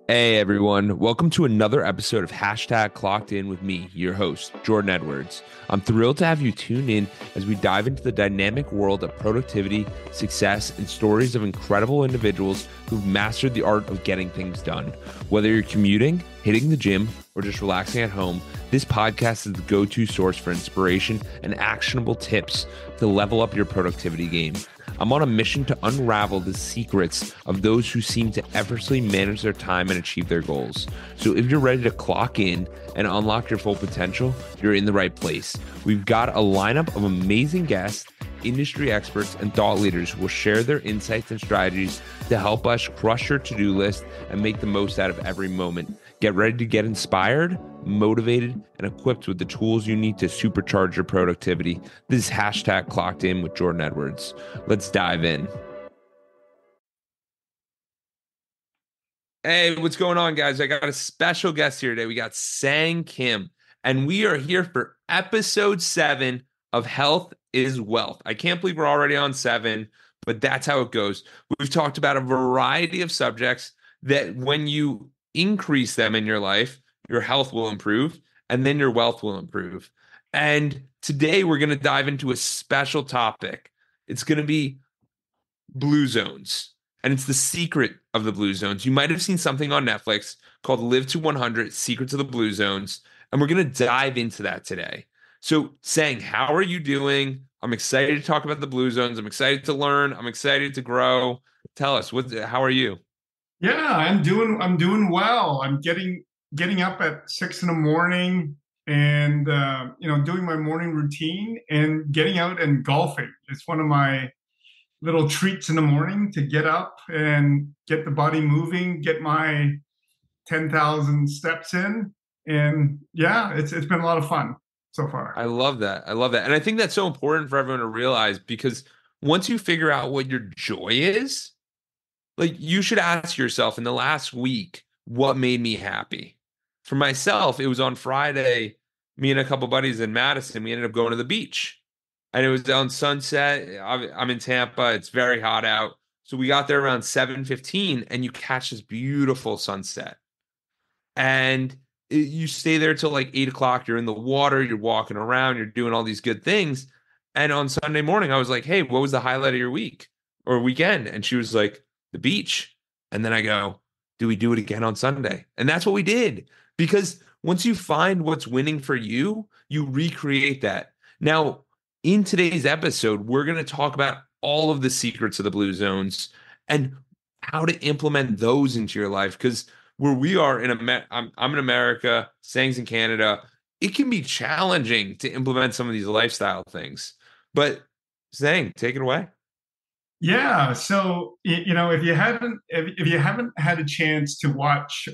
Hey everyone, welcome to another episode of Clockedin with me, your host, Jordan Edwards. I'm thrilled to have you tune in as we dive into the dynamic world of productivity, success, and stories of incredible individuals who've mastered the art of getting things done. Whether you're commuting, hitting the gym, or just relaxing at home, this podcast is the go-to source for inspiration and actionable tips to level up your productivity game. I'm on a mission to unravel the secrets of those who seem to effortlessly manage their time and achieve their goals. So if you're ready to clock in and unlock your full potential, you're in the right place. We've got a lineup of amazing guests, industry experts, and thought leaders who will share their insights and strategies to help us crush your to-do list and make the most out of every moment. Get ready to get inspired, motivated, and equipped with the tools you need to supercharge your productivity. This is Clocked In with Jordan Edwards. Let's dive in. Hey, what's going on, guys? I got a special guest here today. We got Sang Kim, and we are here for episode 7 of Health is Wealth. I can't believe we're already on 7, but that's how it goes. We've talked about a variety of subjects that when you increase them in your life, your health will improve, and then your wealth will improve. And today we're going to dive into a special topic. It's going to be blue zones. And it's the secret of the blue zones. You might have seen something on Netflix called Live to 100 Secrets of the Blue Zones. And we're going to dive into that today. So, Sang, how are you doing? I'm excited to talk about the blue zones. I'm excited to learn. I'm excited to grow. Tell us, how are you? Yeah, I'm doing well. I'm getting up at 6 in the morning and doing my morning routine and getting out and golfing. It's one of my little treats in the morning to get up and get the body moving, get my 10,000 steps in. And yeah, it's been a lot of fun so far. I love that. I love that. And I think that's so important for everyone to realize because once you figure out what your joy is, like you should ask yourself in the last week, what made me happy? For myself, it was on Friday, me and a couple buddies in Madison, we ended up going to the beach. And it was on sunset. I'm in Tampa. It's very hot out. So we got there around 7:15 and you catch this beautiful sunset. And you stay there till like 8 o'clock. You're in the water, you're walking around, you're doing all these good things. And on Sunday morning, I was like, hey, what was the highlight of your week or weekend? And she was like, the beach. And then I go, do we do it again on Sunday? And that's what we did. Because once you find what's winning for you, you recreate that. Now, in today's episode, we're going to talk about all of the secrets of the blue zones and how to implement those into your life. Because where we are I'm in America, Sang's in Canada. It can be challenging to implement some of these lifestyle things. But Sang, take it away. Yeah, so if you haven't had a chance to watch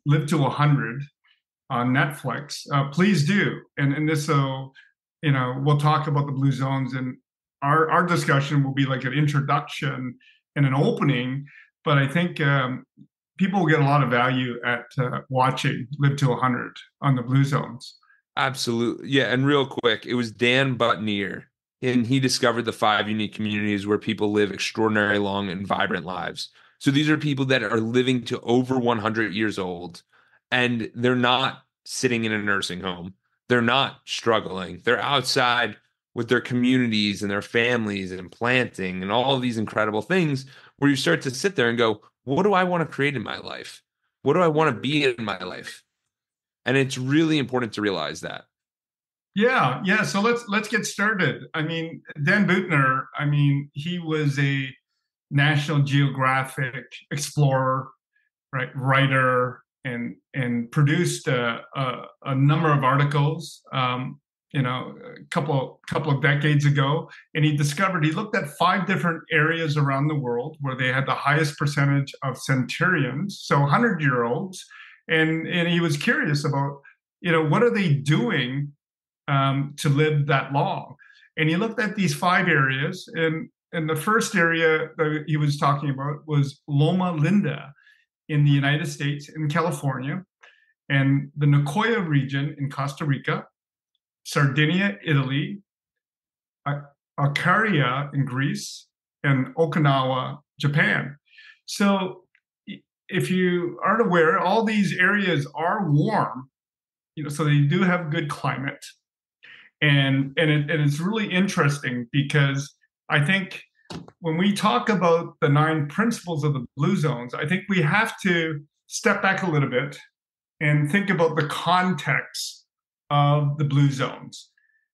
Live to 100 on Netflix, please do. And this so we'll talk about the blue zones, and our discussion will be like an introduction and an opening. But I think people will get a lot of value at watching Live to 100 on the blue zones. Absolutely. Yeah. And real quick, it was Dan Buettner, and he discovered the 5 unique communities where people live extraordinary long and vibrant lives. So these are people that are living to over 100 years old, and they're not sitting in a nursing home. They're not struggling. They're outside with their communities and their families and planting and all of these incredible things where you start to sit there and go, what do I want to create in my life? What do I want to be in my life? And it's really important to realize that. Yeah. So let's get started. I mean, Dan Buettner. I mean, he was a National Geographic explorer, right, writer, and produced a number of articles. A couple of decades ago, and he looked at 5 different areas around the world where they had the highest percentage of centurions, so 100-year-olds, and he was curious about what are they doing to live that long. And he looked at these 5 areas, and the first area that he was talking about was Loma Linda in the United States, in California, and the Nicoya region in Costa Rica, Sardinia, Italy, Ikaria in Greece, and Okinawa, Japan. So if you aren't aware, all these areas are warm, so they do have good climate, and it's really interesting because I think when we talk about the 9 principles of the blue zones, I think we have to step back a little bit and think about the context of the blue zones.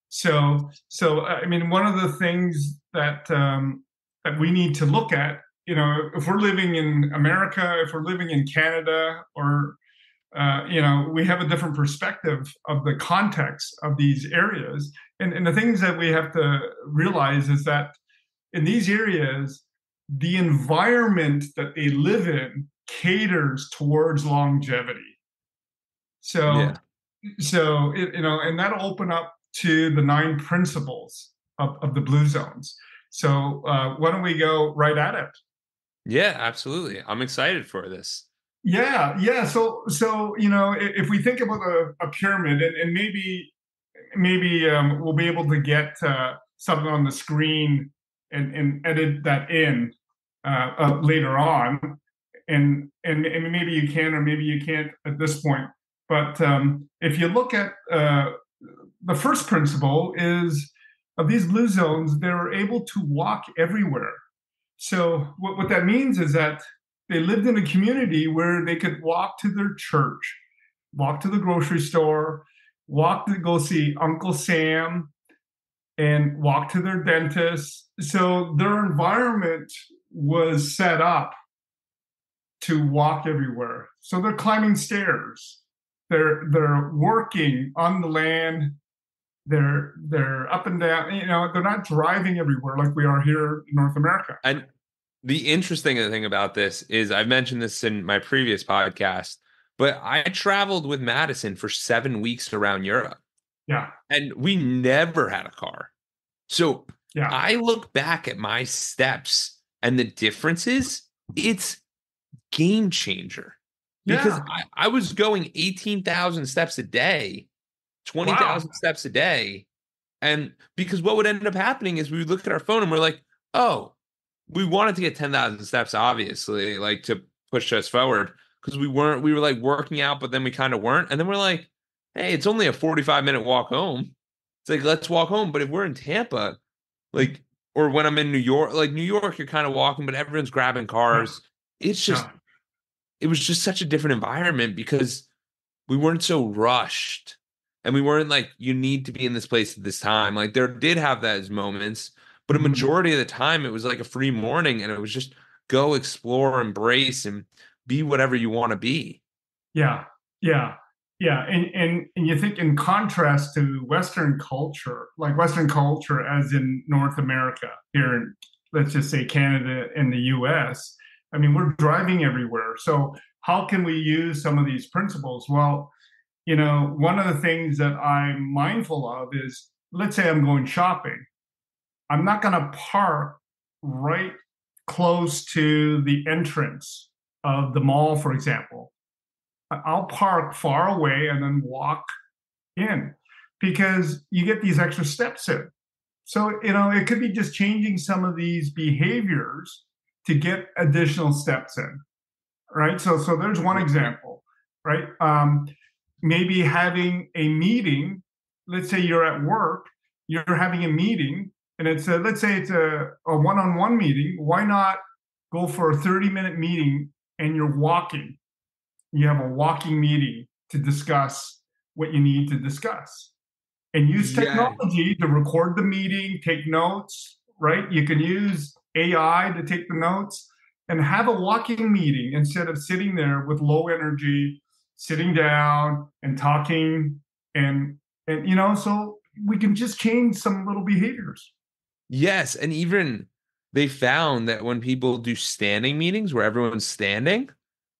So I mean, one of the things that we need to look at, if we're living in America, if we're living in Canada, or we have a different perspective of the context of these areas. And the things that we have to realize is that in these areas, the environment that they live in caters towards longevity. So, Yeah. and that'll open up to the 9 principles of the blue zones. So, why don't we go right at it? Yeah, absolutely. I'm excited for this. Yeah, yeah. So if we think about a pyramid, and maybe we'll be able to get something on the screen and edit that in later on, and maybe you can or maybe you can't at this point. But if you look at the first principle is of these blue zones, they're able to walk everywhere. So what that means is that they lived in a community where they could walk to their church, walk to the grocery store, walk to go see Uncle Sam, and walk to their dentist. So their environment was set up to walk everywhere. So they're climbing stairs. They're working on the land. They're up and down. They're not driving everywhere like we are here in North America. And the interesting thing about this is I've mentioned this in my previous podcast, but I traveled with Madison for 7 weeks around Europe, Yeah, and we never had a car. So yeah, I look back at my steps and the differences, it's game changer because yeah. I was going 18,000 steps a day, Wow. 20,000 steps a day. And because what would end up happening is we would look at our phone and we're like, oh, we wanted to get 10,000 steps, obviously, like to push us forward because we were like working out, but then we kind of weren't. And then we're like, hey, it's only a 45-minute walk home. It's like, let's walk home. But if we're in Tampa, like, or when I'm in New York, like New York, you're kind of walking, but everyone's grabbing Yeah, cars. It's just, yeah. it was just such a different environment because we weren't so rushed and we weren't like, you need to be in this place at this time. Like, there did have those moments, but a Mhm. majority of the time, it was like a free morning and it was just go explore, embrace, and be whatever you want to be. Yeah, yeah, yeah. And you think in contrast to Western culture, like Western culture as in North America, here in, let's just say, Canada and the US, I mean, we're driving everywhere. So how can we use some of these principles? Well, one of the things that I'm mindful of is, let's say I'm going shopping. I'm not going to park right close to the entrance of the mall, for example. I'll park far away and then walk in because you get these extra steps in. So, it could be just changing some of these behaviors to get additional steps in, right? So there's one example, right? Maybe having a meeting. Let's say you're at work, you're having a meeting, and let's say it's a one-on-one meeting. Why not go for a 30-minute meeting and you're walking? You have a walking meeting to discuss what you need to discuss and use Yeah. technology to record the meeting, take notes, right? You can use AI to take the notes and have a walking meeting instead of sitting there with low energy, sitting down and talking and so we can just change some little behaviors. Yes. And even they found that when people do standing meetings where everyone's standing,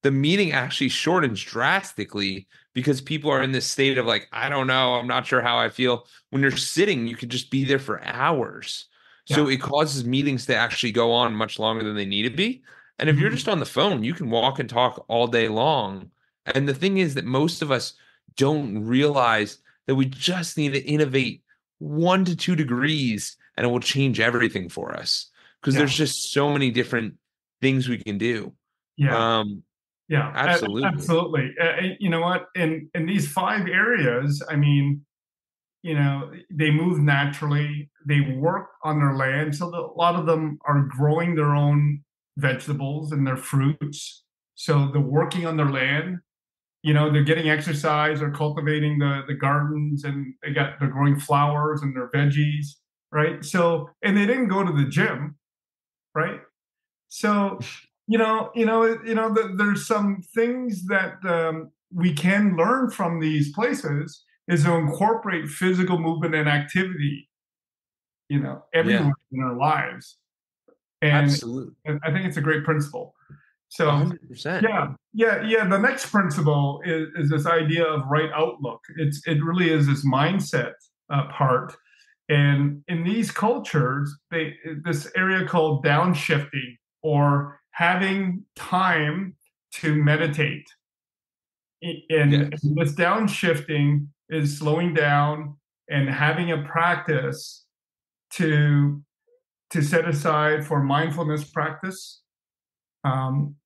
the meeting actually shortens drastically because people are in this state of like, I don't know, I'm not sure how I feel. When you're sitting, you could just be there for hours. So Yeah. it causes meetings to actually go on much longer than they need to be. And if you're Mhm. just on the phone, you can walk and talk all day long. And the thing is that most of us don't realize that we just need to innovate 1 to 2 degrees and it will change everything for us because Yeah. there's just so many different things we can do. Yeah. Um, Yeah, Absolutely. absolutely. You know what? In these five areas, I mean, they move naturally. They work on their land, so a lot of them are growing their own vegetables and their fruits. So they're working on their land. They're getting exercise or cultivating the gardens, and they're growing flowers and their veggies, right? So, and they didn't go to the gym, right? So, there's some things that we can learn from these places is to incorporate physical movement and activity, Yeah, everywhere in our lives. And absolutely. I think it's a great principle. So, 100%. yeah. The next principle is this idea of right outlook. It really is this mindset part. And in these cultures, this area called downshifting or having time to meditate. And Yes. this downshifting is slowing down and having a practice to set aside for mindfulness practice. Um,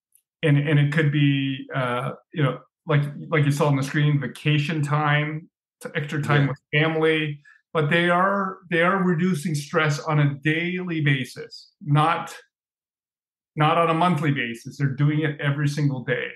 and it could be like you saw on the screen, vacation time, extra time Yeah. with family, but they are reducing stress on a daily basis, not on a monthly basis. They're doing it every single day.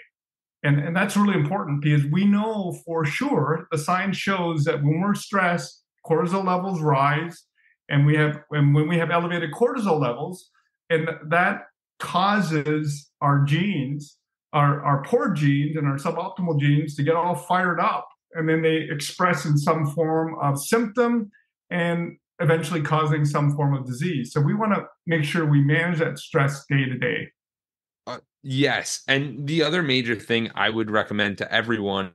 And that's really important because we know for sure the science shows that when we're stressed, cortisol levels rise, and when we have elevated cortisol levels, and that causes our genes, our poor genes and our suboptimal genes to get all fired up, and then they express in some form of symptom and eventually causing some form of disease. So we want to make sure we manage that stress day to day. Yes. And the other major thing I would recommend to everyone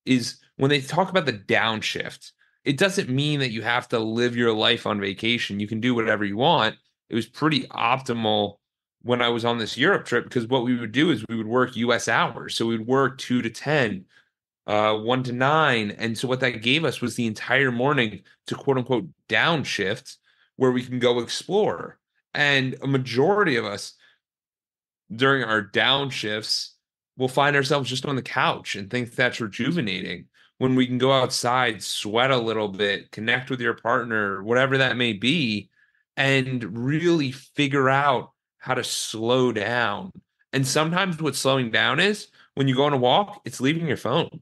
is when they talk about the downshift, it doesn't mean that you have to live your life on vacation. You can do whatever you want. It was pretty optimal when I was on this Europe trip because what we would do is we would work US hours. So we would work 2 to 10, 1 to 9. And so what that gave us was the entire morning to quote unquote downshift where we can go explore. And a majority of us during our downshifts, we'll find ourselves just on the couch and think that's rejuvenating when we can go outside, sweat a little bit, connect with your partner, whatever that may be, and really figure out how to slow down. And sometimes what slowing down is when you go on a walk, it's leaving your phone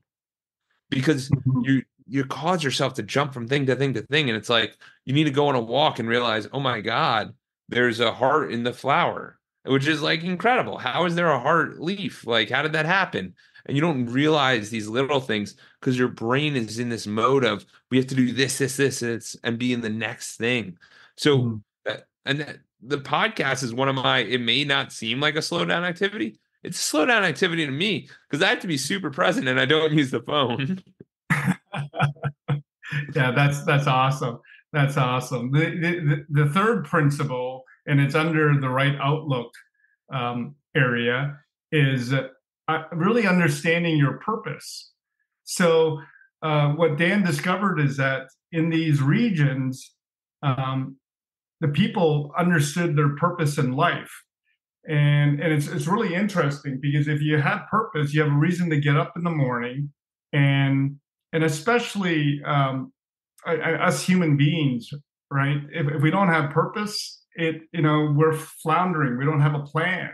because Mhm. you cause yourself to jump from thing to thing to thing. And it's like you need to go on a walk and realize, oh my God, there's a heart in the flower, which is like incredible. How is there a heart leaf? Like, how did that happen? And you don't realize these little things because your brain is in this mode of we have to do this, and be in the next thing. So, Mhm. the podcast is one of my, it may not seem like a slow down activity. It's a slow down activity to me because I have to be super present and I don't use the phone. Yeah, that's awesome. That's awesome. The third principle, and it's under the right outlook area, is really understanding your purpose. So, what Dan discovered is that in these regions, um, the people understood their purpose in life. And it's really interesting because if you have purpose, you have a reason to get up in the morning, and especially us human beings, right? If we don't have purpose, we're floundering. We don't have a plan,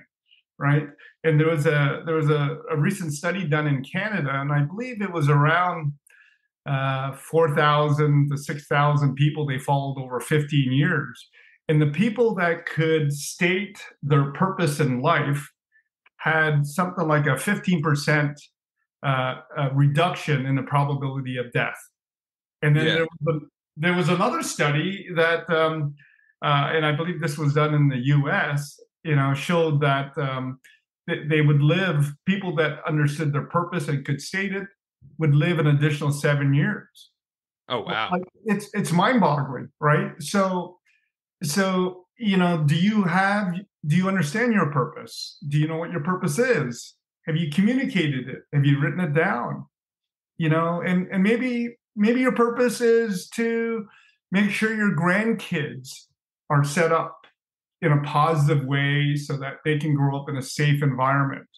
right? And there was a recent study done in Canada, and I believe it was around 4,000 to 6,000 people they followed over 15 years. And the people that could state their purpose in life had something like a 15% reduction in the probability of death. And then Yeah. there was another study that, and I believe this was done in the U.S., showed that they would live, people that understood their purpose and could state it would live an additional 7 years. Oh, wow. Like it's mind-boggling, right? So do you understand your purpose? Do you know what your purpose is? Have you communicated it? Have you written it down? And maybe your purpose is to make sure your grandkids are set up in a positive way so that they can grow up in a safe environment.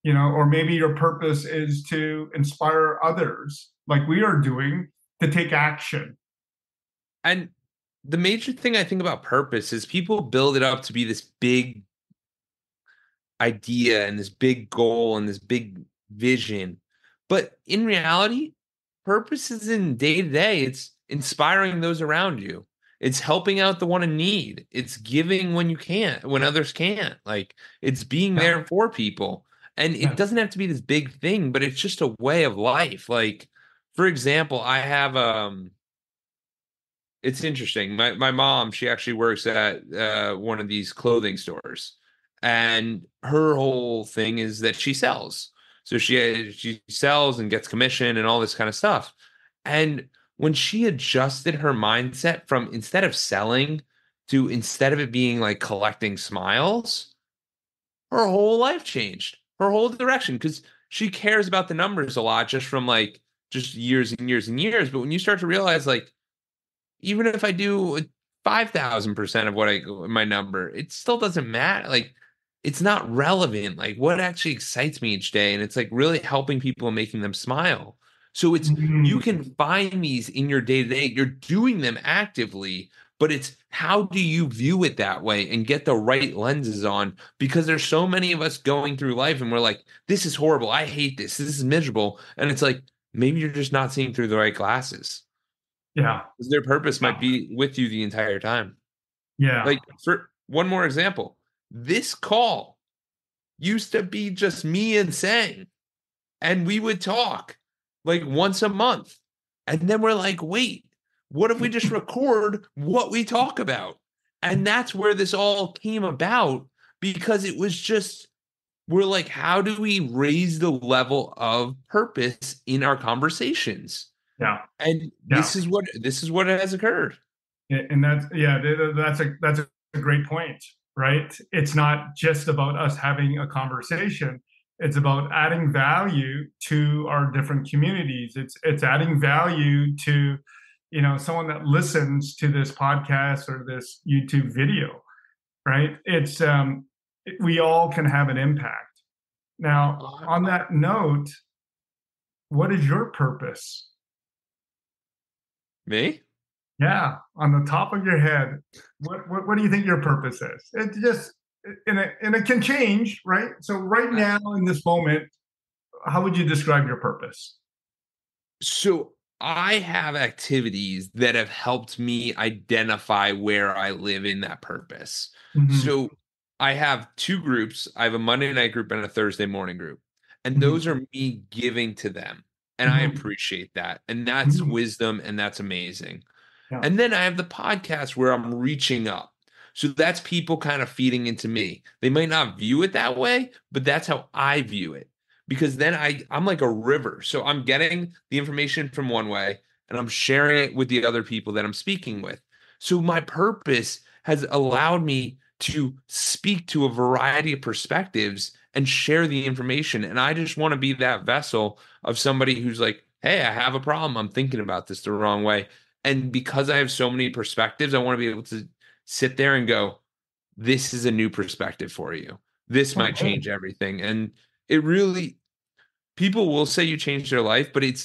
or maybe your purpose is to inspire others, like we are doing, to take action. And the major thing I think about purpose is people build it up to be this big idea and this big goal and this big vision. But in reality, purpose is in day to day. It's inspiring those around you. It's helping out the one in need. It's giving when you can't, when others can't. Like it's being Yeah, there for people. And it yeah. doesn't have to be this big thing, but it's just a way of life. Like, for example, I have it's interesting. My mom, she actually works at one of these clothing stores, and her whole thing is that she sells. So she sells and gets commission and all this kind of stuff. And when she adjusted her mindset from instead of selling to instead of it being like collecting smiles, her whole life changed. Her whole direction because she cares about the numbers a lot just from like just years and years and years. But when you start to realize like even if I do 5,000% of what my number, it still doesn't matter. Like, it's not relevant. Like, what actually excites me each day? And it's like really helping people and making them smile. So you Mm, can find these in your day to day. You're doing them actively, but it's how do you view it that way and get the right lenses on? Because there's so many of us going through life and we're like, this is horrible. I hate this. This is miserable. And it's like, maybe you're just not seeing through the right glasses. yeah, 'Cause their purpose might yeah, be with you the entire time. yeah. Like for one more example, this call used to be just me and Sang, and we would talk like once a month. And then we're like, wait, what if we just record what we talk about? And that's where this all came about because it was just we're like, how do we raise the level of purpose in our conversations? Yeah, And yeah. this is what has occurred. And that's, yeah, that's a great point, right? It's not just about us having a conversation. It's about adding value to our different communities. It's adding value to, someone that listens to this podcast or this YouTube video, right? We all can have an impact. Now, on that note, what is your purpose? Me? Yeah, on the top of your head, what do you think your purpose is? It just and it can change, right? So right now in this moment, how would you describe your purpose? So I have activities that have helped me identify where I live in that purpose. Hmm. So I have two groups. I have a Monday night group and a Thursday morning group. And Hmm. those are me giving to them. And I Hmm. appreciate that. And that's Hmm. wisdom and that's amazing. Yeah. And then I have the podcast where I'm reaching up. So that's people kind of feeding into me. They might not view it that way, but that's how I view it. Because then I'm like a river. So I'm getting the information from one way and I'm sharing it with the other people that I'm speaking with. So my purpose has allowed me to speak to a variety of perspectives and share the information. And I just want to be that vessel of somebody who's like, hey, I have a problem. I'm thinking about this the wrong way. And because I have so many perspectives, I want to be able to sit there and go, this is a new perspective for you. This might Okay. change everything. And it really, people will say you changed their life, but it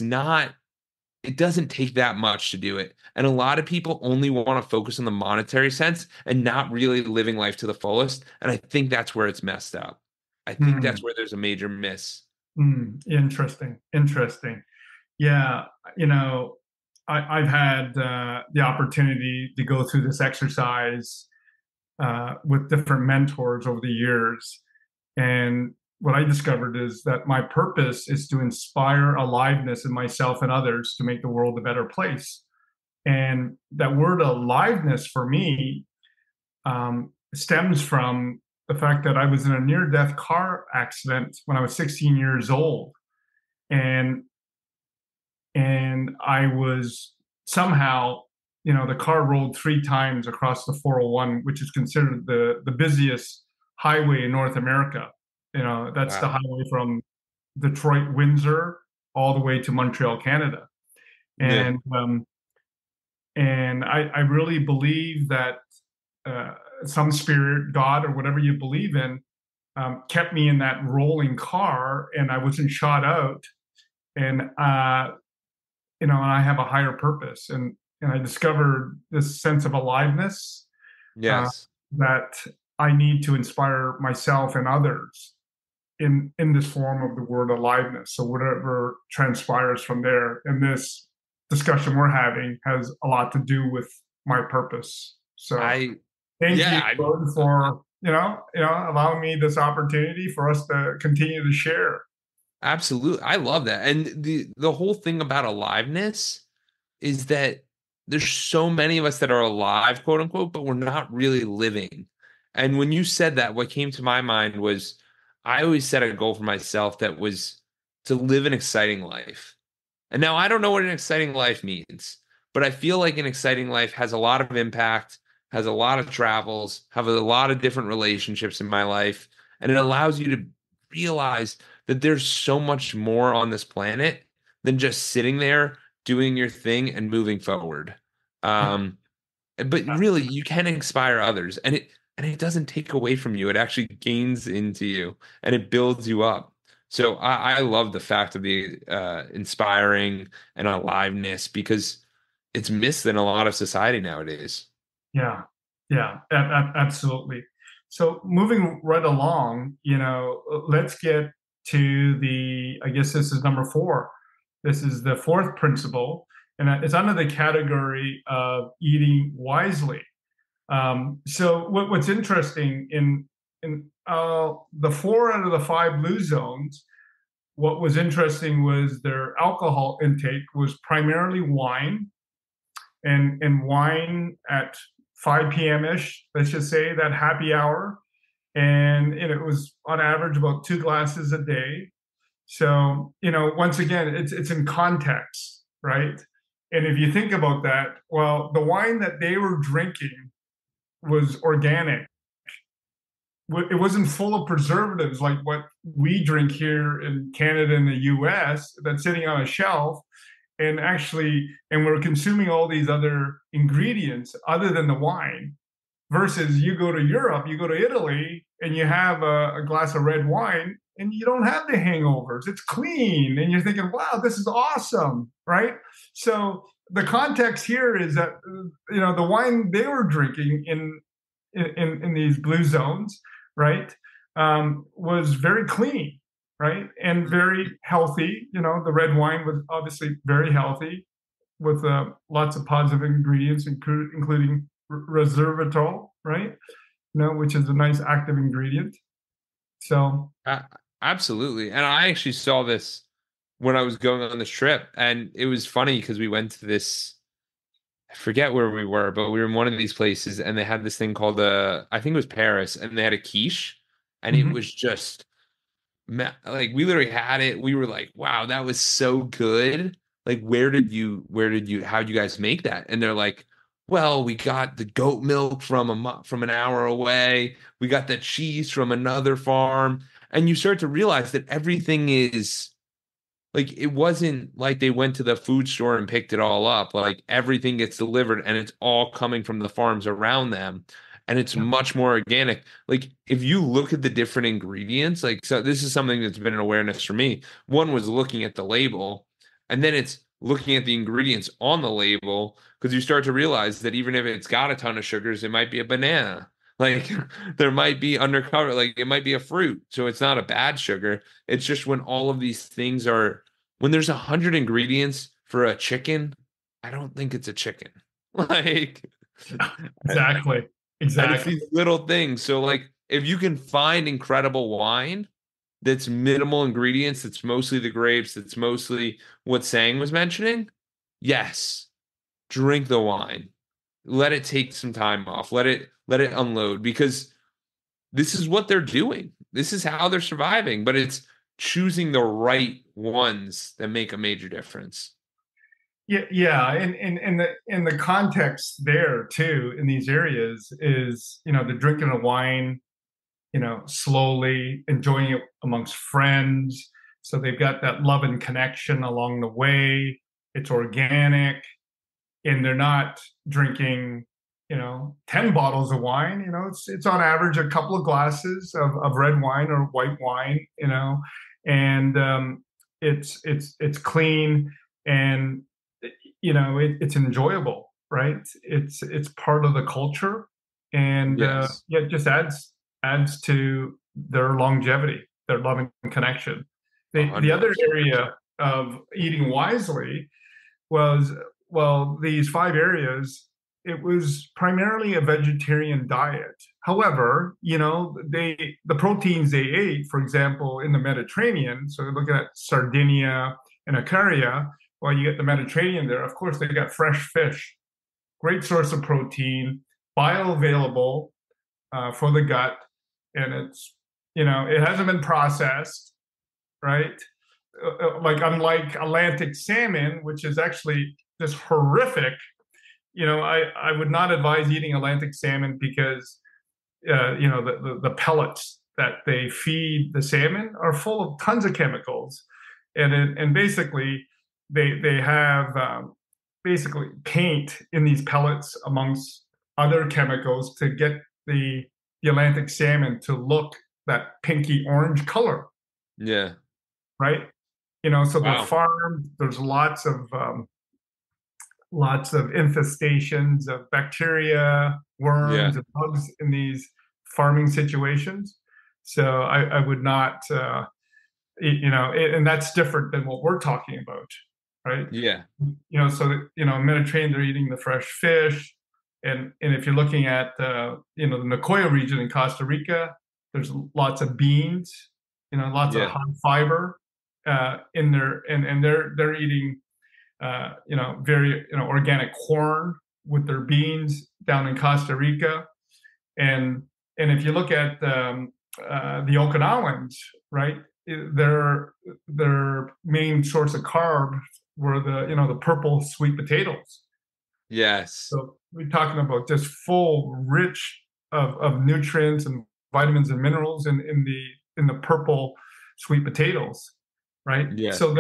doesn't take that much to do it. And a lot of people only want to focus on the monetary sense and not really living life to the fullest. And I think that's where it's messed up. I think Hmm. that's where there's a major miss. Hmm. Interesting. Interesting. Yeah. You know, I've had the opportunity to go through this exercise with different mentors over the years. And what I discovered is that my purpose is to inspire aliveness in myself and others to make the world a better place. And that word aliveness for me stems from the fact that I was in a near death car accident when I was 16 years old. And I was somehow, the car rolled three times across the 401, which is considered the busiest highway in North America. That's the Wow. highway from Detroit, Windsor, all the way to Montreal, Canada. Yeah. And I really believe that some spirit, God, or whatever you believe in, kept me in that rolling car, and I wasn't shot out. And and I have a higher purpose, and I discovered this sense of aliveness uh, Yes. that I need to inspire myself and others in this form of the word aliveness. So whatever transpires from there, and this discussion we're having has a lot to do with my purpose. So I thank you, yeah, I Gordon, for allowing me this opportunity for us to continue to share. absolutely. I love that. And the whole thing about aliveness is that there's so many of us that are alive, quote unquote, but we're not really living. And when you said that, what came to my mind was I always set a goal for myself that was to live an exciting life. And now I don't know what an exciting life means, but I feel like an exciting life has a lot of impact, has a lot of travels, have a lot of different relationships in my life, and it allows you to realize that there's so much more on this planet than just sitting there doing your thing and moving forward. Um, but really, you can inspire others, and it doesn't take away from you. It actually gains into you, and it builds you up. So I love the fact of the inspiring and aliveness because it's missed in a lot of society nowadays. Yeah, yeah, absolutely. So moving right along, let's get to I guess this is number four. This is the fourth principle, and it's under the category of eating wisely. So what's interesting in the four out of the five blue zones, what was interesting was their alcohol intake was primarily wine, and wine at 5 p.m. ish, let's just say that happy hour. And it was on average about 2 glasses a day. So, once again, it's in context, right? And if you think about that, well, the wine that they were drinking was organic. It wasn't full of preservatives like what we drink here in Canada and the US that's sitting on a shelf. And we're consuming all these other ingredients other than the wine, versus you go to Europe, you go to Italy, and you have a glass of red wine and you don't have the hangovers. It's clean. And you're thinking, wow, this is awesome. Right. So the context here is that, the wine they were drinking in these blue zones, right, was very clean, right, and very healthy. The red wine was obviously very healthy with lots of positive ingredients, including resveratrol, right? Which is a nice active ingredient. So, Uh, Absolutely. And I actually saw this when I was going on this trip, and it was funny because we went to this. I forget where we were, but we were in one of these places and they had this thing called I think it was Paris, and they had a quiche, and it mhm, was just like we literally had it. We were like, wow, that was so good. Like, how'd you guys make that? And they're like, well, we got the goat milk from from an hour away. We got the cheese from another farm. And you start to realize that everything is like it wasn't like they went to the food store and picked it all up. Like everything gets delivered and it's all coming from the farms around them. And it's yeah, much more organic. Like if you look at the different ingredients, like so this is something that's been an awareness for me. One was looking at the label, and then it's looking at the ingredients on the label because you start to realize that even if it's got a ton of sugars, it might be a banana. Like there might be undercover, like it might be a fruit. So it's not a bad sugar. It's just when all of these things are when there's 100 ingredients for a chicken, I don't think it's a chicken. Like, exactly, and it's exactly. these little things. So, like, if you can find incredible wine that's minimal ingredients, that's mostly the grapes, that's mostly what Sang was mentioning, yes, drink the wine. Let it take some time off. Let it unload because this is what they're doing. This is how they're surviving, but it's choosing the right ones that make a major difference. Yeah, yeah, and the context there too in these areas is the drinking of wine, slowly enjoying it amongst friends. So they've got that love and connection along the way. It's organic, and they're not drinking. 10 bottles of wine. It's on average a couple of glasses of red wine or white wine, and it's clean, and it's enjoyable, right? It's part of the culture, and Yes. yeah, it just adds to their longevity, their loving connection. The other 100%. area of eating wisely was, well, these 5 areas, it was primarily a vegetarian diet. However, the proteins they ate, for example, in the Mediterranean, so look at Sardinia and Ikaria, well, you get the Mediterranean there. Of course, they got fresh fish, great source of protein, bioavailable for the gut, and it hasn't been processed, right? Like unlike Atlantic salmon, which is actually just horrific. I would not advise eating Atlantic salmon because the pellets that they feed the salmon are full of tons of chemicals, and basically they have basically paint in these pellets amongst other chemicals to get the Atlantic salmon to look that pinky orange color, Yeah. right? So they're Wow. farmed. There's lots of infestations of bacteria, Yeah. worms, and bugs in these farming situations. So I would not, and that's different than what we're talking about, right? Yeah. So that, Mediterranean, they're eating the fresh fish, and if you're looking at the Nicoya region in Costa Rica, there's lots of beans, lots of Yeah. high fiber in there, and they're eating very organic corn with their beans down in Costa Rica, and if you look at the Okinawans, right, their main source of carb were the purple sweet potatoes. Yes. So we're talking about just full, rich of nutrients and vitamins and minerals in the purple sweet potatoes, right? Yeah. So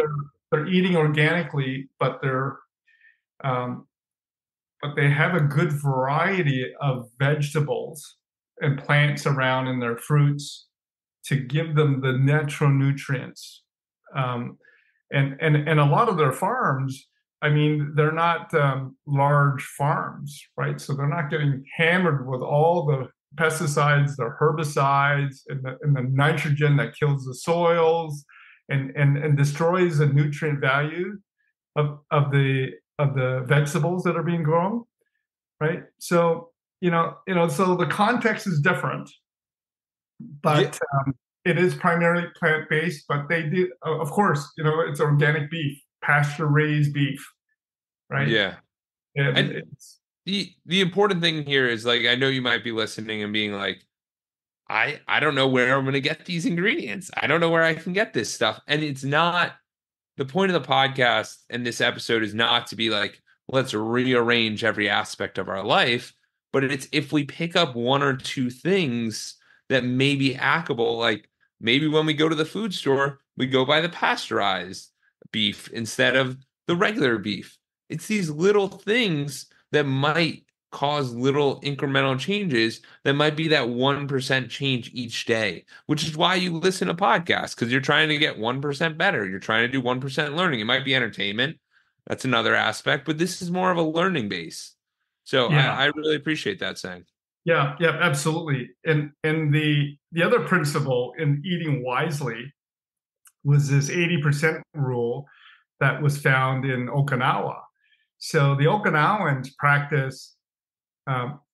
they're eating organically, um, but they have a good variety of vegetables and plants around in their fruits to give them the natural nutrients. Um, and a lot of their farms, I mean, they're not large farms, right? So they're not getting hammered with all the pesticides, the herbicides, and the nitrogen that kills the soils and destroys the nutrient value of the vegetables that are being grown, right? So so the context is different, Yeah. but it is primarily plant based. But they do, of course, it's organic beef, pasture raised beef, right? Yeah. And And it's the important thing here is like I know you might be listening and being like, I don't know where I'm gonna get these ingredients. I don't know where I can get this stuff. And it's not the point of the podcast and this episode is not to be like, let's rearrange every aspect of our life, but it's if we pick up one or two things that may be hackable, like maybe when we go to the food store, we go buy the pasteurized beef instead of the regular beef. It's these little things that might cause little incremental changes that might be that 1% change each day, which is why you listen to podcasts because you're trying to get 1% better. You're trying to do 1% learning. It might be entertainment. That's another aspect, but this is more of a learning base. So yeah, I really appreciate that saying. yeah, absolutely. And the other principle in eating wisely was this 80% rule that was found in Okinawa. So the Okinawans practice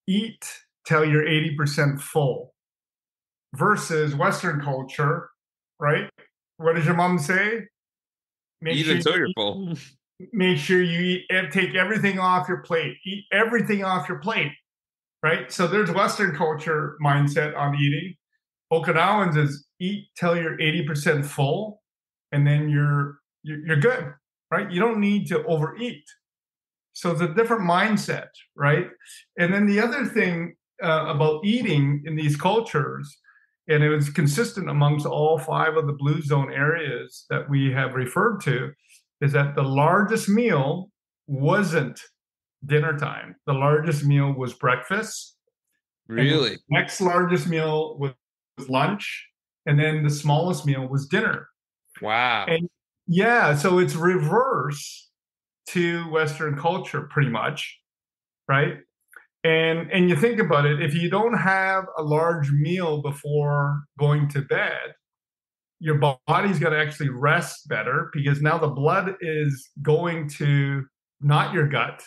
eat till you're 80% full versus Western culture, right? What does your mom say? Make Eat sure you until you're eat, full. make sure you eat, take everything off your plate. Eat everything off your plate, right? So there's Western culture mindset on eating. Okinawans is eat till you're 80% full, and then you're good, right? You don't need to overeat. So it's a different mindset, right? And then the other thing about eating in these cultures, and it was consistent amongst all 5 of the blue zone areas that we have referred to, is that the largest meal wasn't dinner time. The largest meal was breakfast, and the Really? next largest meal was lunch, and then the smallest meal was dinner. Wow. And yeah, so it's reverse to Western culture pretty much, right? And you think about it, if you don't have a large meal before going to bed, your body's got to actually rest better because now the blood is going to not your gut,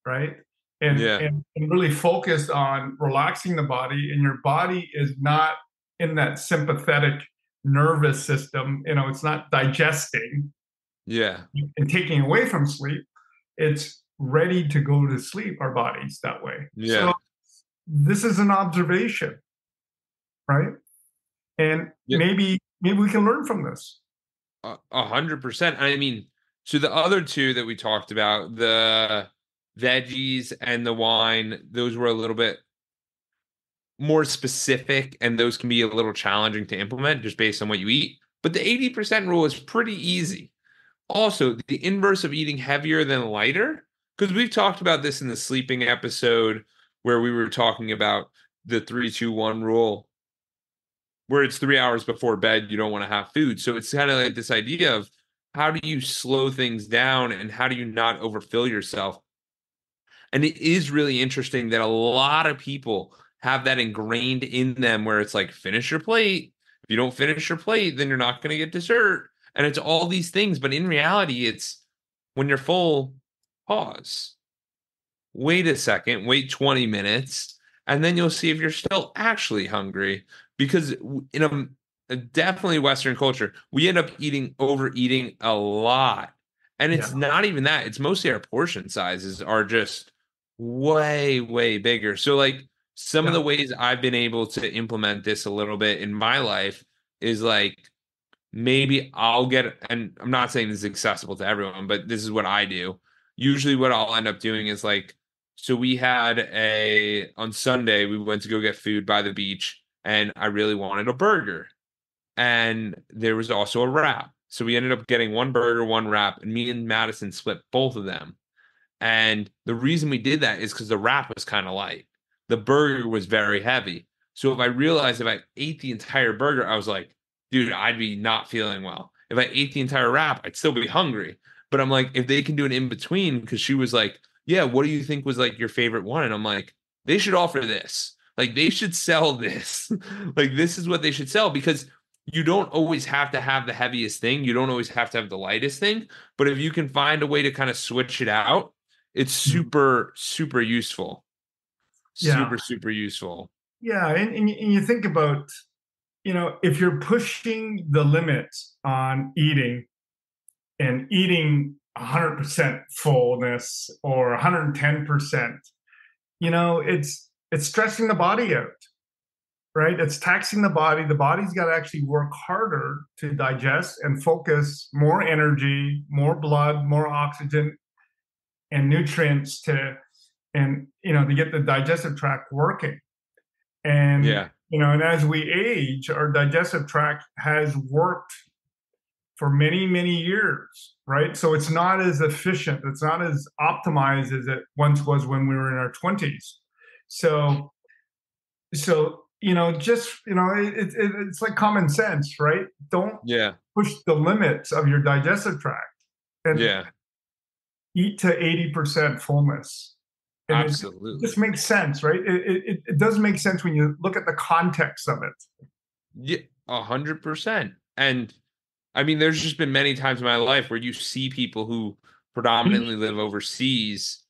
right? Yeah. And really focused on relaxing the body, and your body is not in that sympathetic nervous system. It's not digesting Yeah. and taking away from sleep. It's ready to go to sleep, our bodies that way. So Yeah. this is an observation, right? And Yeah. maybe we can learn from this. 100%. I mean, so the other two that we talked about, the veggies and the wine, those were a little bit more specific, and those can be a little challenging to implement just based on what you eat. But the 80% rule is pretty easy. Also, the inverse of eating heavier than lighter, because we've talked about this in the sleeping episode where we were talking about the 3-2-1 rule, where it's 3 hours before bed, you don't want to have food. So it's kind of like this idea of how do you slow things down and how do you not overfill yourself? And it is really interesting that a lot of people have that ingrained in them where it's like, finish your plate. If you don't finish your plate, then you're not going to get dessert. And it's all these things. But in reality, it's when you're full, pause, wait a second, wait 20 minutes, and then you'll see if you're still actually hungry. Because in a definitely Western culture, we end up overeating a lot. And Yeah. it's not even that, it's mostly our portion sizes are just way, way bigger. So, like, some of the Yeah. ways I've been able to implement this a little bit in my life is like maybe I'll get, and I'm not saying this is accessible to everyone, but this is what I do. Usually, what I'll end up doing is like, so on Sunday, we went to go get food by the beach, and I really wanted a burger. And there was also a wrap. So we ended up getting one burger, one wrap, and me and Madison split both of them. And the reason we did that is because the wrap was kind of light. The burger was very heavy. So if I realized if I ate the entire burger, I was like, dude, I'd be not feeling well. If I ate the entire wrap, I'd still be hungry. But I'm like, if they can do an in between, because she was like, yeah, what do you think was like your favorite one? And I'm like, they should offer this. Like, they should sell this. Like, this is what they should sell because you don't always have to have the heaviest thing. You don't always have to have the lightest thing. But if you can find a way to kind of switch it out, it's Mhm. super, super useful. Yeah. Super, super useful. Yeah. And you think about, if you're pushing the limit on eating and eating 100% fullness or 110%, it's stressing the body out, right? It's taxing the body. The body's got to actually work harder to digest and focus more energy, more blood, more oxygen and nutrients to get the digestive tract working. And Yeah. and as we age, our digestive tract has worked for many, many years, right? So it's not as efficient, it's not as optimized as it once was when we were in our 20s. So it's like common sense, right? Don't Yeah. push the limits of your digestive tract and Yeah. eat to 80% fullness. And it just Absolutely. makes sense, right? It does make sense when you look at the context of it. Yeah. 100%. And I mean, there's just been many times in my life where you see people who predominantly live overseas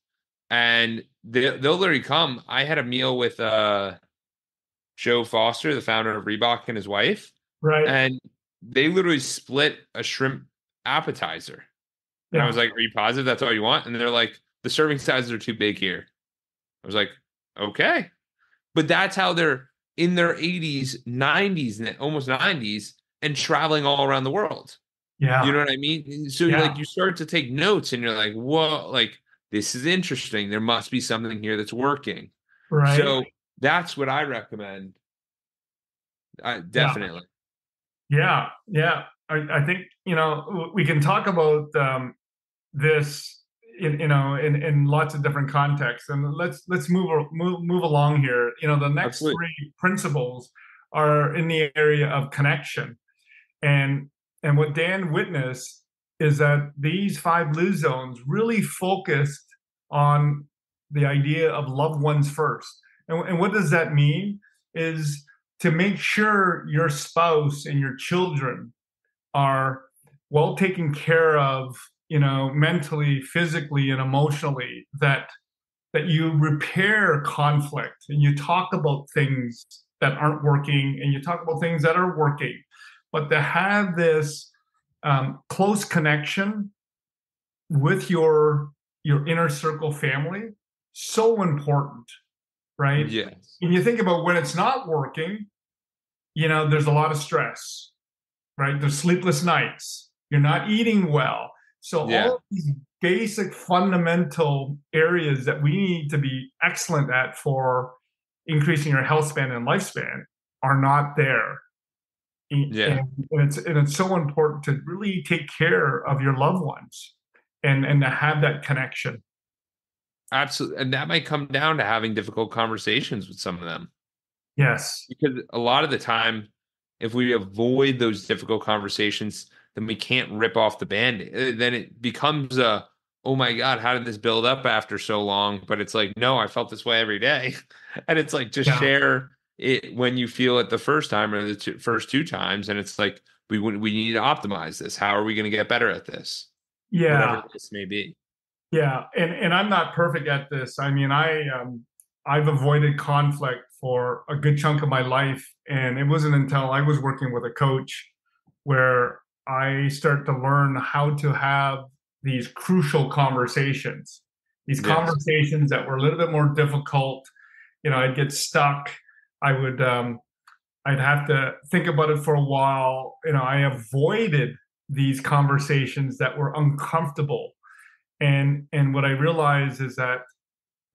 and they'll literally come. I had a meal with Joe Foster, the founder of Reebok, and his wife, Right. and they literally split a shrimp appetizer. And I was Yeah. like, "Are you positive that's all you want?" And they're like, "The serving sizes are too big here." I was like, "Okay." But that's how they're in their 80s, 90s, almost 90s, and traveling all around the world. You Yeah. know what I mean? So Yeah. like you start to take notes and you're like, whoa, like this is interesting. There must be something here that's working. Right. So that's what I recommend. Yeah. Definitely. Yeah. Yeah. I think, we can talk about this in lots of different contexts. And let's move along here. The next Absolutely. three principles are in the area of connection. And what Dan witnessed is that these five blue zones really focused on the idea of loved ones first. And what does that mean? Is to make sure your spouse and your children are well taken care of, mentally, physically, and emotionally, that you repair conflict and you talk about things that aren't working and you talk about things that are working, but to have this close connection with your inner circle family, so important, right? Yes. And you think about when it's not working, there's a lot of stress, right? There's sleepless nights. You're not eating well. So all Yeah. of these basic fundamental areas that we need to be excellent at for increasing our health span and lifespan are not there. And, Yeah. and it's so important to really take care of your loved ones and to have that connection. Absolutely. And that might come down to having difficult conversations with some of them. Yes. Because a lot of the time, if we avoid those difficult conversations, then we can't rip off the band. Then it becomes oh my God, how did this build up after so long? But it's like, no, I felt this way every day. And it's like, just Yeah. share it when you feel it the first time or the first two times. And it's like, we need to optimize this. How are we going to get better at this? Whatever Yeah. this may be. Yeah, and I'm not perfect at this. I mean, I've avoided conflict for a good chunk of my life, and it wasn't until I was working with a coach where I start to learn how to have these crucial conversations, these Yes. conversations that were a little bit more difficult. I'd get stuck. I would I'd have to think about it for a while. I avoided these conversations that were uncomfortable, and what I realized is that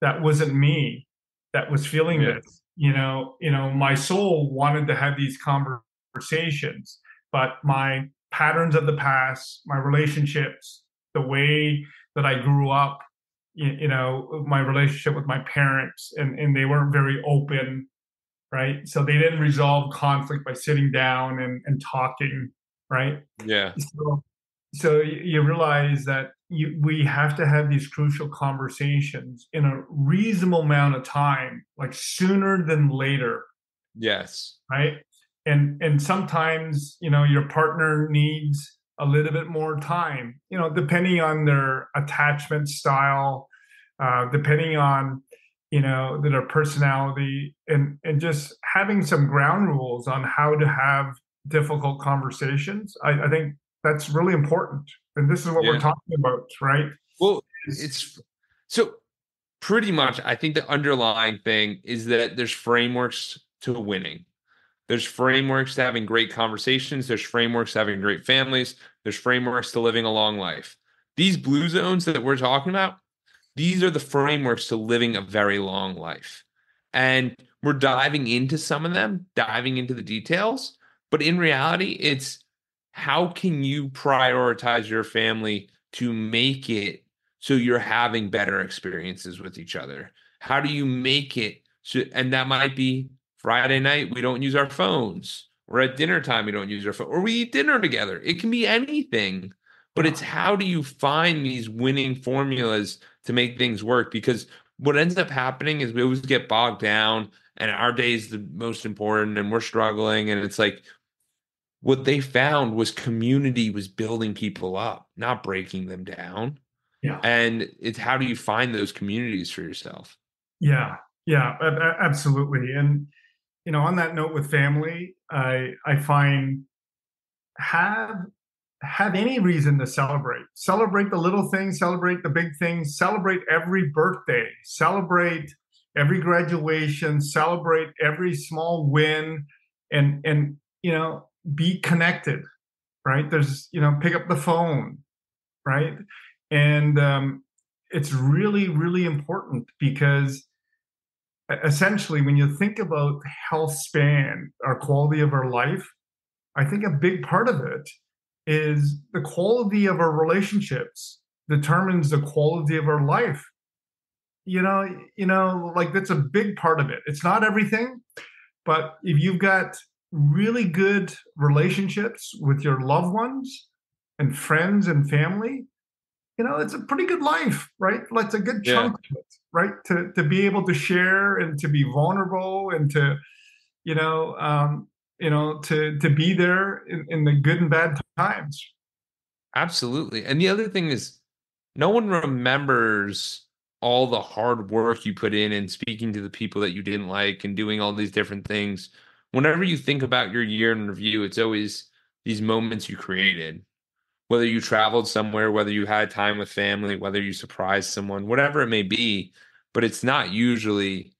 that wasn't me that was feeling Yeah. this. My soul wanted to have these conversations, but my patterns of the past, my relationships, the way that I grew up, my relationship with my parents, and they weren't very open, right? So they didn't resolve conflict by sitting down and talking, right? Yeah. So you realize that we have to have these crucial conversations in a reasonable amount of time, like sooner than later, Yes. right? And sometimes your partner needs a little bit more time, depending on their attachment style, depending on their personality, and just having some ground rules on how to have difficult conversations. I think that's really important. And this is what we're Yeah. talking about, right? Well, Is- it's so pretty much, I think the underlying thing is that there's frameworks to winning. There's frameworks to having great conversations. There's frameworks to having great families. There's frameworks to living a long life. These blue zones that we're talking about, these are the frameworks to living a very long life. And we're diving into some of them, diving into the details. But in reality, it's how can you prioritize your family to make it so you're having better experiences with each other? How do you make it so, and that might be Friday night, we don't use our phones, or at dinner time, we don't use our phone, or we eat dinner together. It can be anything, but yeah, it's how do you find these winning formulas to make things work? Because what ends up happening is we always get bogged down and our day is the most important and we're struggling. And it's like what they found was community was building people up, not breaking them down. yeah, And it's how do you find those communities for yourself? yeah, yeah, absolutely. And on that note with family, I find have have any reason to celebrate. Celebrate the little things, celebrate the big things, celebrate every birthday, celebrate every graduation, celebrate every small win, and be connected, right? There's pick up the phone, right? And it's really, really important because essentially when you think about health span, our quality of our life, I think a big part of it is the quality of our relationships. determines the quality of our life. Like that's a big part of it. It's not everything, but if you've got really good relationships with your loved ones and friends and family, it's a pretty good life, right? Like it's a good Yeah, chunk of it, right? To be able to share and to be vulnerable and to, you know, to be there in the good and bad times. absolutely. And the other thing is, no one remembers all the hard work you put in and speaking to the people that you didn't like and doing all these different things. Whenever you think about your year in review, it's always these moments you created. Whether you traveled somewhere, whether you had time with family, whether you surprised someone, whatever it may be, but it's not usually,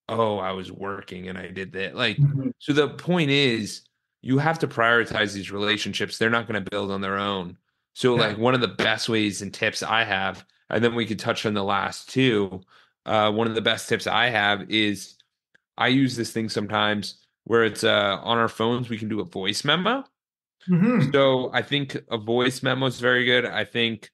oh, I was working and I did that. Like, Mhm. so the point is, you have to prioritize these relationships. They're not going to build on their own. So, Yeah. like, one of the best ways and tips I have, and then we could touch on the last two. One of the best tips I have is I use this thing sometimes where it's on our phones, we can do a voice memo. Hmm. So I think a voice memo is very good. I think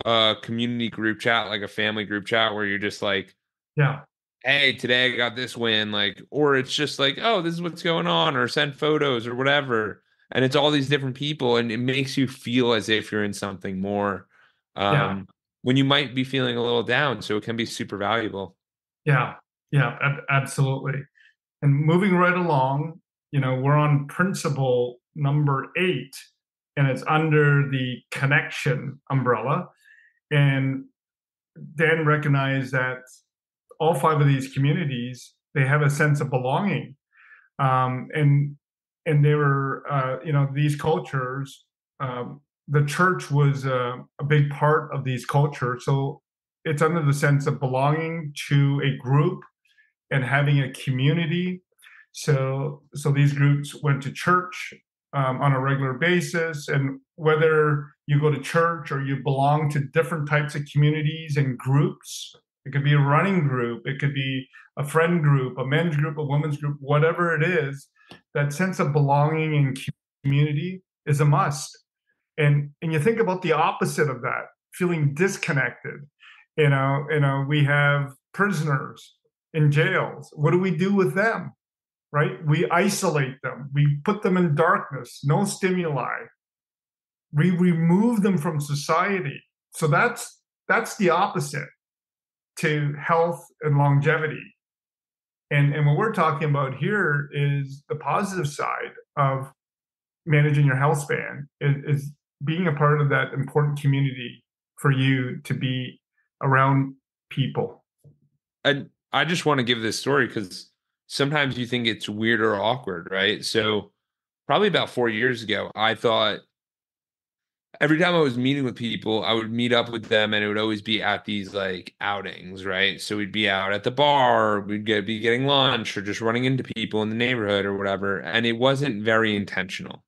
a community group chat, like a family group chat, where you're just like, Yeah. hey, today I got this win, like, or it's just like, oh, this is what's going on, or send photos or whatever. And it's all these different people, and it makes you feel as if you're in something more Yeah. um, when you might be feeling a little down. So it can be super valuable. Yeah. Yeah. Absolutely. And moving right along, we're on principle number 8, and it's under the connection umbrella. And Dan recognized that all 5 of these communities, they have a sense of belonging. And they were, these cultures, the church was a big part of these cultures. So it's under the sense of belonging to a group and having a community. So these groups went to church on a regular basis, and whether you go to church or you belong to different types of communities and groups, it could be a running group, it could be a friend group, a men's group, a women's group, whatever it is, that sense of belonging and community is a must. And you think about the opposite of that, feeling disconnected. We have prisoners in jails. What do we do with them? Right? We isolate them. We put them in darkness, no stimuli. We remove them from society. So that's the opposite to health and longevity. And what we're talking about here is the positive side of managing your health span is being a part of that important community for you to be around people. And I just want to give this story because sometimes you think it's weird or awkward, right? So probably about 4 years ago, I thought every time I was meeting with people, I would meet up with them and it would always be at these like outings, right? So we'd be out at the bar, be getting lunch or just running into people in the neighborhood or whatever. And it wasn't very intentional.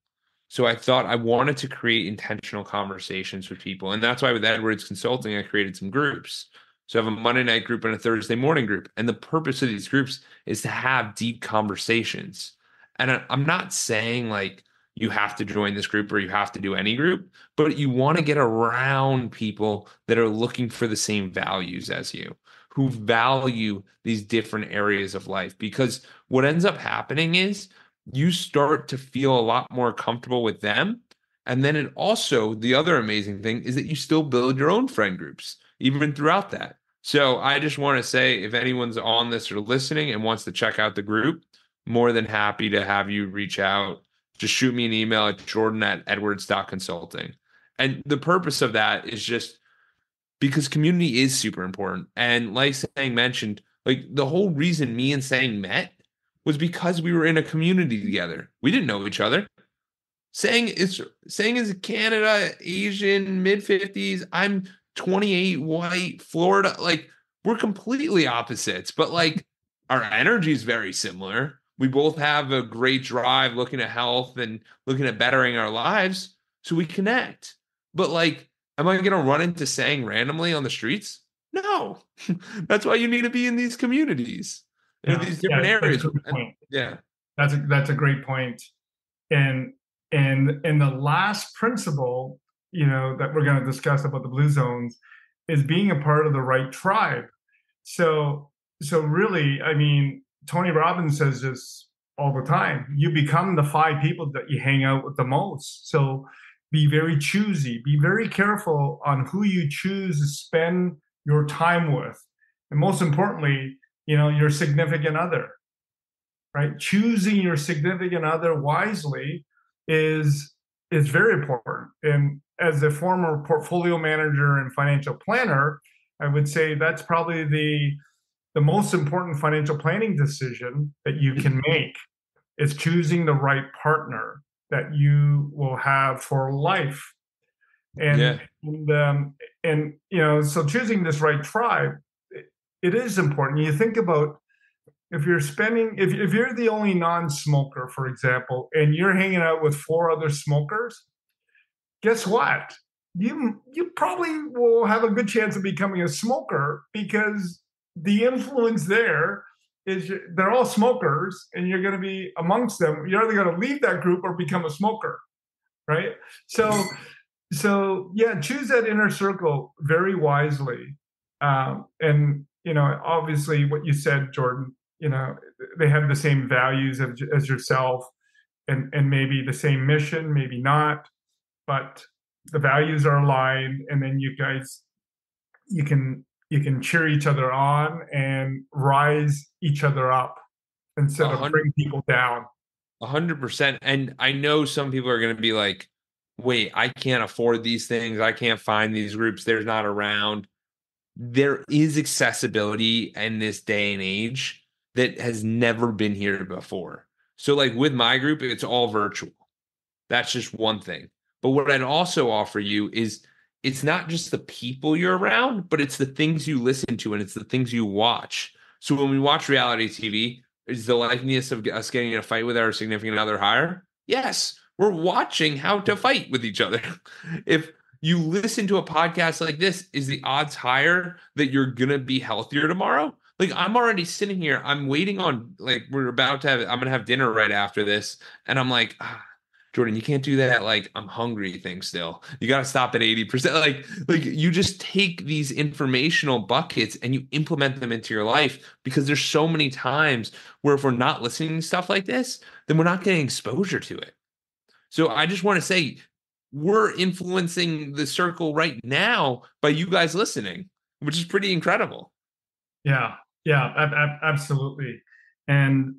So I thought I wanted to create intentional conversations with people. And that's why with Edwards Consulting, I created some groups. So I have a Monday night group and a Thursday morning group. And the purpose of these groups is to have deep conversations. And I'm not saying like you have to join this group or you have to do any group, but you want to get around people that are looking for the same values as you, who value these different areas of life. Because what ends up happening is you start to feel a lot more comfortable with them. And then it also, the other amazing thing is that you still build your own friend groups, even throughout that. So I just want to say if anyone's on this or listening and wants to check out the group, more than happy to have you reach out. Just shoot me an email at jordan@edwards.consulting. And the purpose of that is just because community is super important. And like Sang mentioned, like the whole reason me and Sang met was because we were in a community together. We didn't know each other. Sang is Canada, Asian, mid 50s. I'm 28, white, Florida. Like we're completely opposites, but like our energy is very similar. We both have a great drive looking at health and looking at bettering our lives. So we connect. But like, am I gonna run into Sang randomly on the streets? No. That's why you need to be in these communities, in Yeah, these different yeah, that's a areas. good And point. yeah. That's a great point. And the last principle that we're going to discuss about the blue zones is being a part of the right tribe. So, so really, I mean, Tony Robbins says this all the time. You become the five people that you hang out with the most. So be very choosy, be very careful on who you choose to spend your time with. And most importantly, your significant other, right? Choosing your significant other wisely is is very important. And as a former portfolio manager and financial planner, I would say that's probably the most important financial planning decision that you can make is choosing the right partner that you will have for life. And Yeah. so choosing this right tribe, it is important. You think about if you're spending if you're the only non-smoker, for example, and you're hanging out with four other smokers, guess what? You probably will have a good chance of becoming a smoker because the influence there is they're all smokers and you're going to be amongst them. You're either going to leave that group or become a smoker, right? So yeah, choose that inner circle very wisely. And obviously what you said, Jordan, they have the same values as yourself, and maybe the same mission, maybe not, but the values are aligned, and then you guys you can cheer each other on and rise each other up instead A of hundred, bring people down. 100%. And I know some people are going to be like, wait, I can't afford these things. I can't find these groups. There's not around. There is accessibility in this day and age that has never been here before. So, like with my group, it's all virtual. That's just one thing. But what I'd also offer you is it's not just the people you're around, but it's the things you listen to and it's the things you watch. So when we watch reality TV, is the likeliness of us getting in a fight with our significant other higher? Yes, we're watching how to fight with each other. If you listen to a podcast like this, is the odds higher that you're gonna be healthier tomorrow? Like I'm already sitting here, I'm waiting on like I'm gonna have dinner right after this, and I'm like, Jordan, you can't do that. Like, I'm hungry thing still. You got to stop at 80%. Like you just take these informational buckets and you implement them into your life because there's so many times where if we're not listening to stuff like this, then we're not getting exposure to it. So I just want to say we're influencing the circle right now by you guys listening, which is pretty incredible. Yeah, yeah, absolutely. And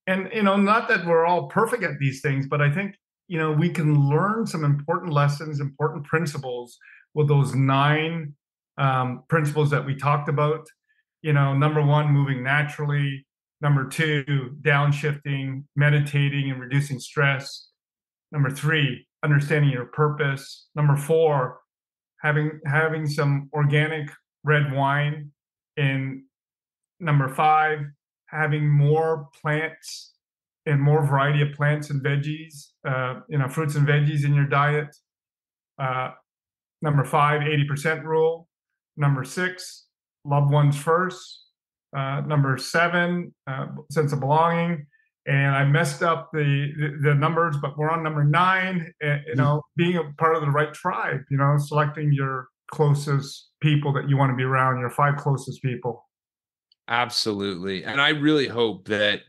not that we're all perfect at these things, but I think we can learn some important lessons, important principles with those nine principles that we talked about. Number one, moving naturally. Number two, downshifting, meditating, and reducing stress. Number three, understanding your purpose. Number four, having some organic red wine. And number five, having more plants and more variety of plants and veggies, fruits and veggies in your diet. Uh, Number five, 80% rule. Number six, loved ones first. Number seven, sense of belonging. And I messed up the numbers, but we're on number nine. Being a part of the right tribe. Selecting your closest people that you want to be around, your five closest people. Absolutely. And I really hope that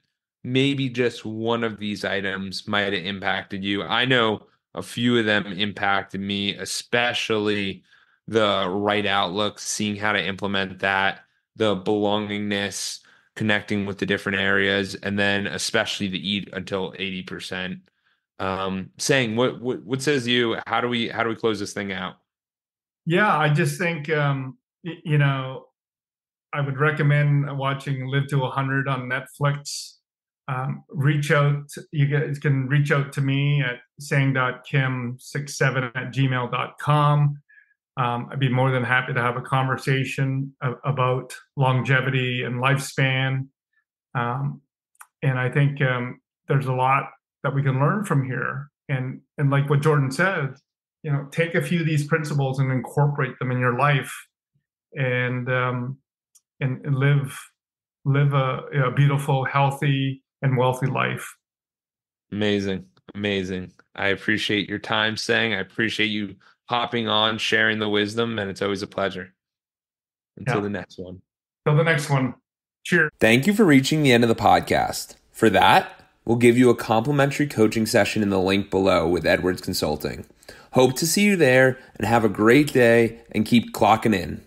maybe just one of these items might have impacted you. I know a few of them impacted me, especially the right outlook, seeing how to implement that, the belongingness, connecting with the different areas, and then especially the eat until 80%. Saying what says you, how do we close this thing out? Yeah, I just think I would recommend watching Live to 100 on Netflix. Reach out. You guys can reach out to me at sang.kim67@gmail.com. I'd be more than happy to have a conversation about longevity and lifespan. Um, and I think there's a lot that we can learn from here. And like what Jordan said, take a few of these principles and incorporate them in your life, and live a beautiful, healthy, and wealthy life. Amazing. Amazing. I appreciate your time, saying I appreciate you hopping on, sharing the wisdom, and it's always a pleasure. Until Yeah. the next one. Till the next one. Cheers. Thank you for reaching the end of the podcast. For that, we'll give you a complimentary coaching session in the link below with Edwards Consulting. Hope to see you there and have a great day and keep clocking in.